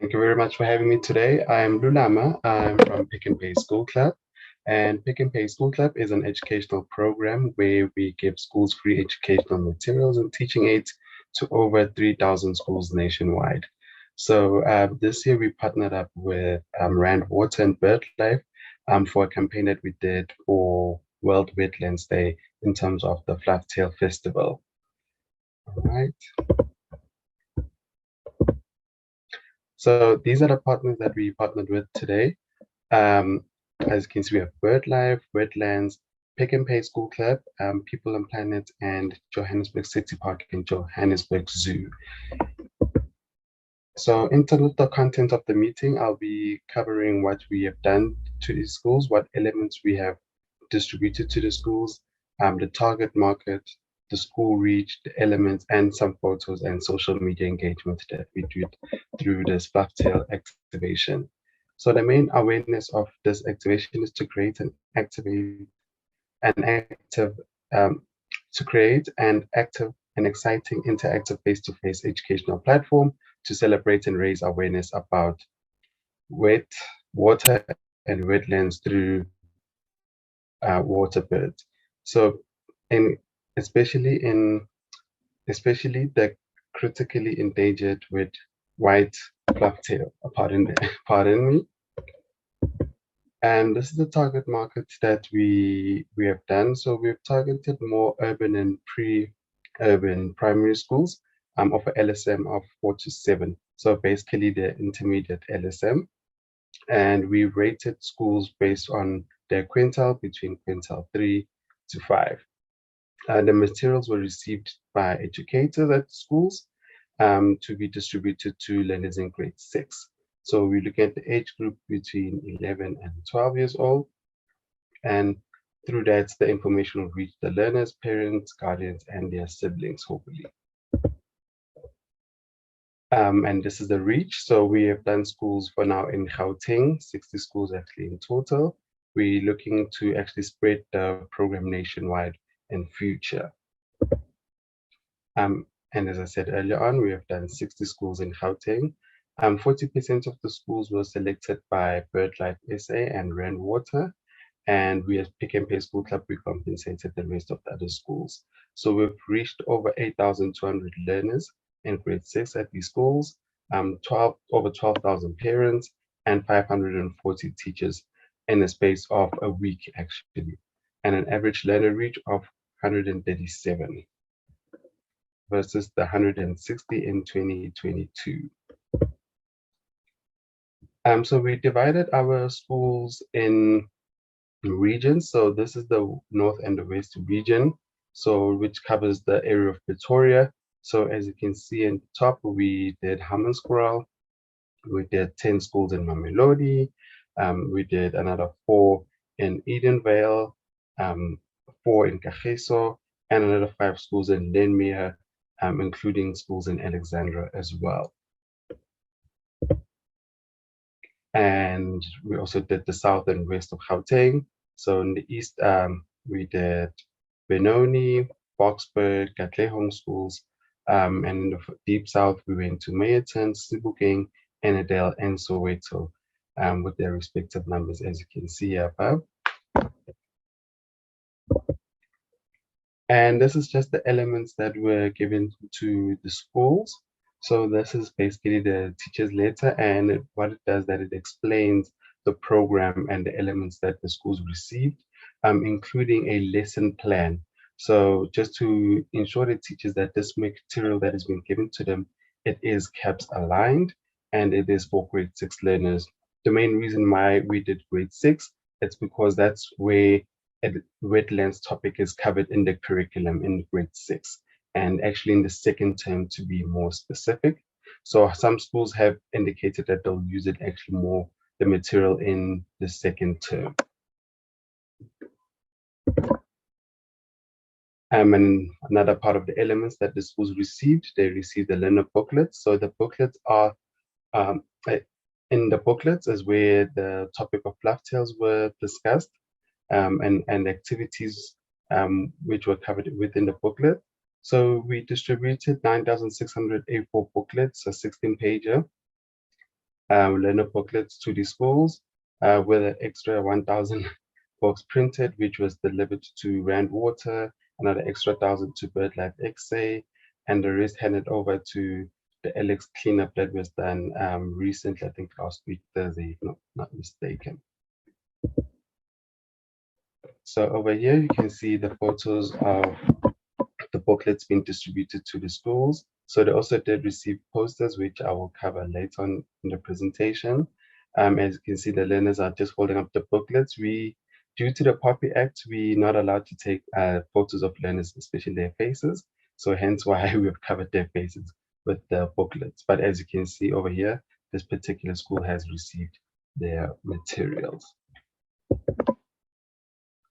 Thank you very much for having me today. I'm Lulama. I'm from Pick and Pay School Club. And Pick and Pay School Club is an educational program where we give schools free educational materials and teaching aids to over 3,000 schools nationwide. So this year we partnered up with Rand Water and BirdLife for a campaign that we did for World Wetlands Day in terms of the Flufftail Festival. All right. So these are the partners that we partnered with today. As you can see, we have BirdLife, Wetlands, Pick and Pay School Club, People and Planet, and Johannesburg City Park and Johannesburg Zoo. So in terms of the content of the meeting, I'll be covering what we have done to these schools, what elements we have distributed to the schools, the target market, the school reach, the elements, and some photos and social media engagement that we did through this Flufftail activation. So the main awareness of this activation is to create um, an active and exciting interactive face-to-face educational platform to celebrate and raise awareness about wet water and wetlands through water birds. So, in especially in especially the critically endangered with white flufftail. Pardon me. And this is the target market that we have done. So we've targeted more urban and pre-urban primary schools of a LSM of 4 to 7. So basically the intermediate LSM. And we rated schools based on their quintile between quintile 3 to 5. The materials were received by educators at schools to be distributed to learners in grade 6. So we look at the age group between 11 and 12 years old. And through that, the information will reach the learners, parents, guardians, and their siblings, hopefully. And this is the reach. So we have done schools for now in Gauteng, 60 schools actually in total. We're looking to actually spread the program nationwide in future. And as I said earlier on, we have done 60 schools in Gauteng. 40% of the schools were selected by BirdLife SA and Rand Water. And we as Pick and Pay School Club, we compensated the rest of the other schools. So we've reached over 8,200 learners in grade 6 at these schools, over 12,000 parents, and 540 teachers in a space of a week, actually, and an average learner reach of 137 versus the 160 in 2022. So we divided our schools in regions. So this is the North and the West region, so which covers the area of Pretoria. So as you can see in the top, we did Hammanskraal, we did 10 schools in Mamelodi, we did another 4 in Edenvale, 4 in Kagiso, and another 5 schools in Lenmere, including schools in Alexandra as well. And we also did the south and west of Gauteng. So in the east, we did Benoni, Boksburg, Katlehong schools. And in the deep south, we went to Meyerton, Sebokeng, Annandale, and Soweto, with their respective numbers, as you can see above. And this is just the elements that were given to the schools. So this is basically the teacher's letter, and what it does that it explains the program and the elements that the schools received, including a lesson plan. So just to ensure the teachers that this material that has been given to them, it is CAPS aligned and it is for grade 6 learners. The main reason why we did grade 6, it's because that's where a wetlands topic is covered in the curriculum in grade 6, and actually in the second term to be more specific. So some schools have indicated that they'll use it actually more, the material in the second term. And another part of the elements that the schools received, they received the learner booklets. So the booklets are, in the booklets is where the topic of flufftails were discussed, and activities which were covered within the booklet. So we distributed 9,600 A4 booklets, a 16-pager, learner booklets to the schools with an extra 1,000 books printed, which was delivered to Rand Water, another extra 1,000 to BirdLife XA, and the rest handed over to the Alex cleanup that was done recently, I think last week, Thursday, if not mistaken. So over here, you can see the photos of the booklets being distributed to the schools. So they also did receive posters, which I will cover later on in the presentation. As you can see, the learners are just holding up the booklets. Due to the POPI Act, we're not allowed to take photos of learners, especially their faces. So hence why we have covered their faces with the booklets. But as you can see over here, this particular school has received their materials.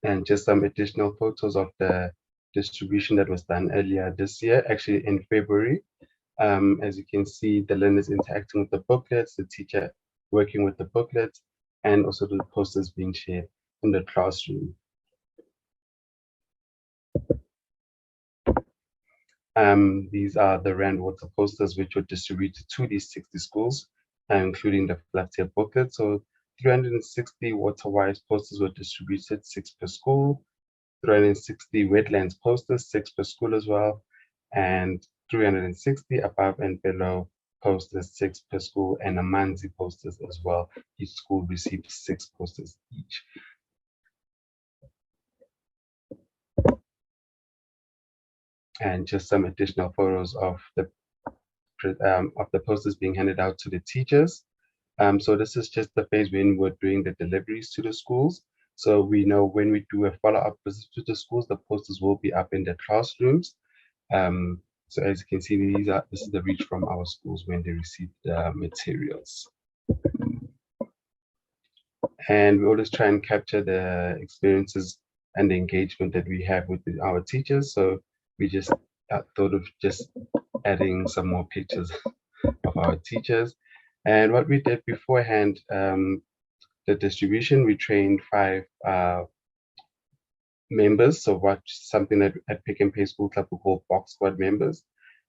And just some additional photos of the distribution that was done earlier this year, actually in February. As you can see, the learners interacting with the booklets, the teacher working with the booklets, and also the posters being shared in the classroom. These are the Rand Water posters, which were distributed to these 60 schools, including the flat-tail booklet. So 360 water-wise posters were distributed, 6 per school, 360 wetlands posters, 6 per school as well, and 360 above and below posters, 6 per school, and Amanzi posters as well. Each school received 6 posters each. And just some additional photos of the posters being handed out to the teachers. So this is just the phase when we're doing the deliveries to the schools. So we know when we do a follow-up visit to the schools, the posters will be up in the classrooms. So as you can see, this is the reach from our schools when they receive the materials. And we always try and capture the experiences and the engagement that we have with our teachers. So we just thought of just adding some more pictures of our teachers. And what we did beforehand, the distribution, we trained 5 members, so something that at Pick and Pay School Club we call box squad members,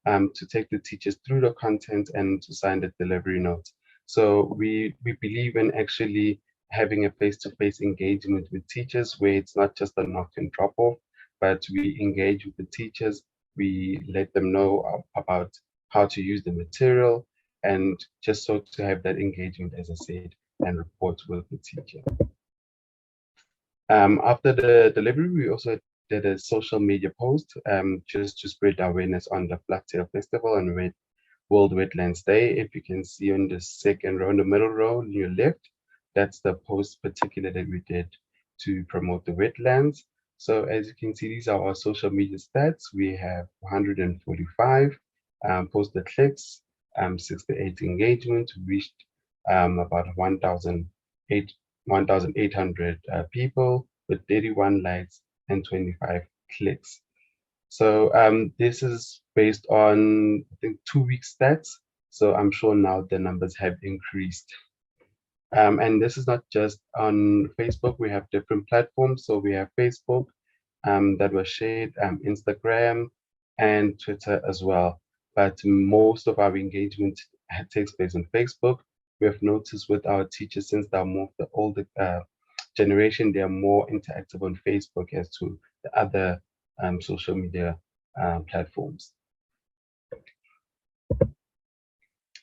to take the teachers through the content and to sign the delivery notes. So we believe in actually having a face-to-face engagement with teachers where it's not just a knock and drop off, but we engage with the teachers, we let them know about how to use the material, and just so to have that engagement, as I said, and report with the teacher. After the delivery, we also did a social media post just to spread awareness on the Flattail Festival and World Wetlands Day. If you can see on the second row, in the middle row, on your left, that's the post particular that we did to promote the wetlands. So as you can see, these are our social media stats. We have 145 posted clicks, 68 engagement, reached about 1,800 people with 31 likes and 25 clicks. So this is based on, I think, 2-week stats. So I'm sure now the numbers have increased. And this is not just on Facebook. We have different platforms. So we have Facebook that was shared, Instagram, and Twitter as well. But most of our engagement takes place on Facebook. We have noticed with our teachers, since they're more of the older generation, they are more interactive on Facebook as to the other social media platforms.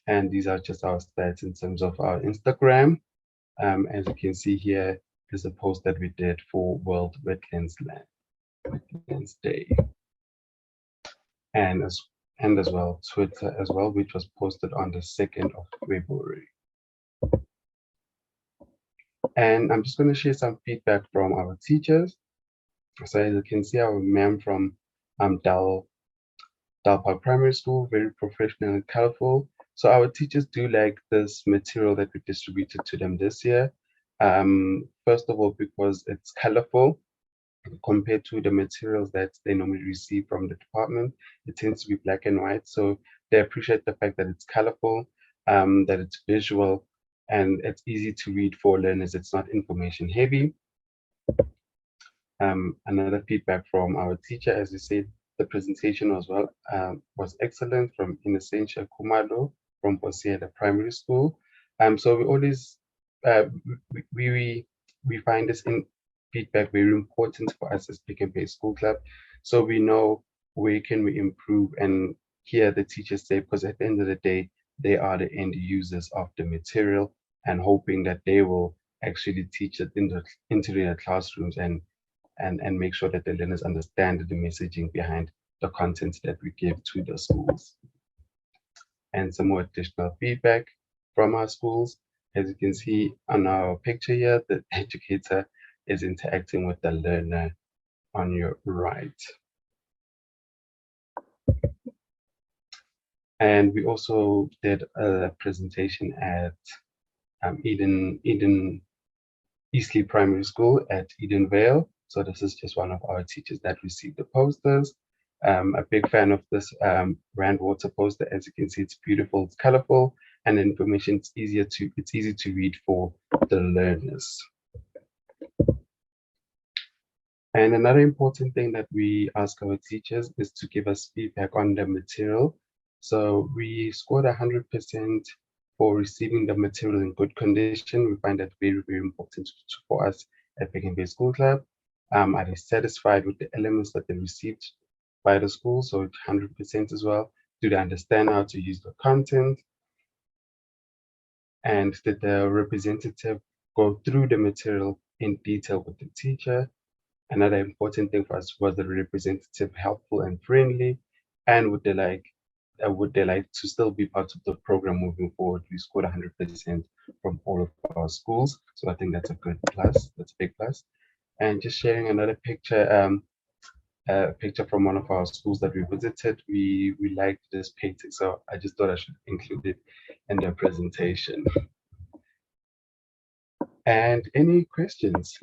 And these are just our stats in terms of our Instagram. As you can see here, there's a post that we did for World Wetlands Day. And as well, Twitter as well, which was posted on the 2nd of February. And I'm just going to share some feedback from our teachers. So as you can see, our ma'am from Dal Park Primary School, very professional and colorful. So our teachers do like this material that we distributed to them this year. First of all, because it's colorful compared to the materials that they normally receive from the department. It tends to be black and white. So they appreciate the fact that it's colorful, that it's visual, and it's easy to read for learners. It's not information heavy. Another feedback from our teacher, as we said, the presentation was excellent from Innocentia Kumalo from Bosieda Primary School. So we always we find this in feedback very important for us as Pick and Pay School Club, so we know where can we improve and hear the teachers say, because at the end of the day, they are the end users of the material, and hoping that they will actually teach it into their classrooms and make sure that the learners understand the messaging behind the content that we give to the schools. And some more additional feedback from our schools. As you can see on our picture here, the educator is interacting with the learner on your right. And we also did a presentation at Eastleigh Primary School at Edenvale. So this is just one of our teachers that received the posters. A big fan of this Rand Water poster. As you can see, it's beautiful, it's colorful, and the information it's easy to read for the learners. And another important thing that we ask our teachers is to give us feedback on the material. So we scored 100% for receiving the material in good condition. We find that very, very important for us at Pick and Pay School Club. Are they satisfied with the elements that they received by the school? So 100% as well. Do they understand how to use the content? And did the representative go through the material in detail with the teacher? Another important thing for us was the representative helpful and friendly, and would they like to still be part of the program moving forward? We scored 100% from all of our schools, so I think that's a good plus. That's a big plus. And just sharing another picture, a picture from one of our schools that we visited. We liked this painting, so I just thought I should include it in the presentation. And any questions?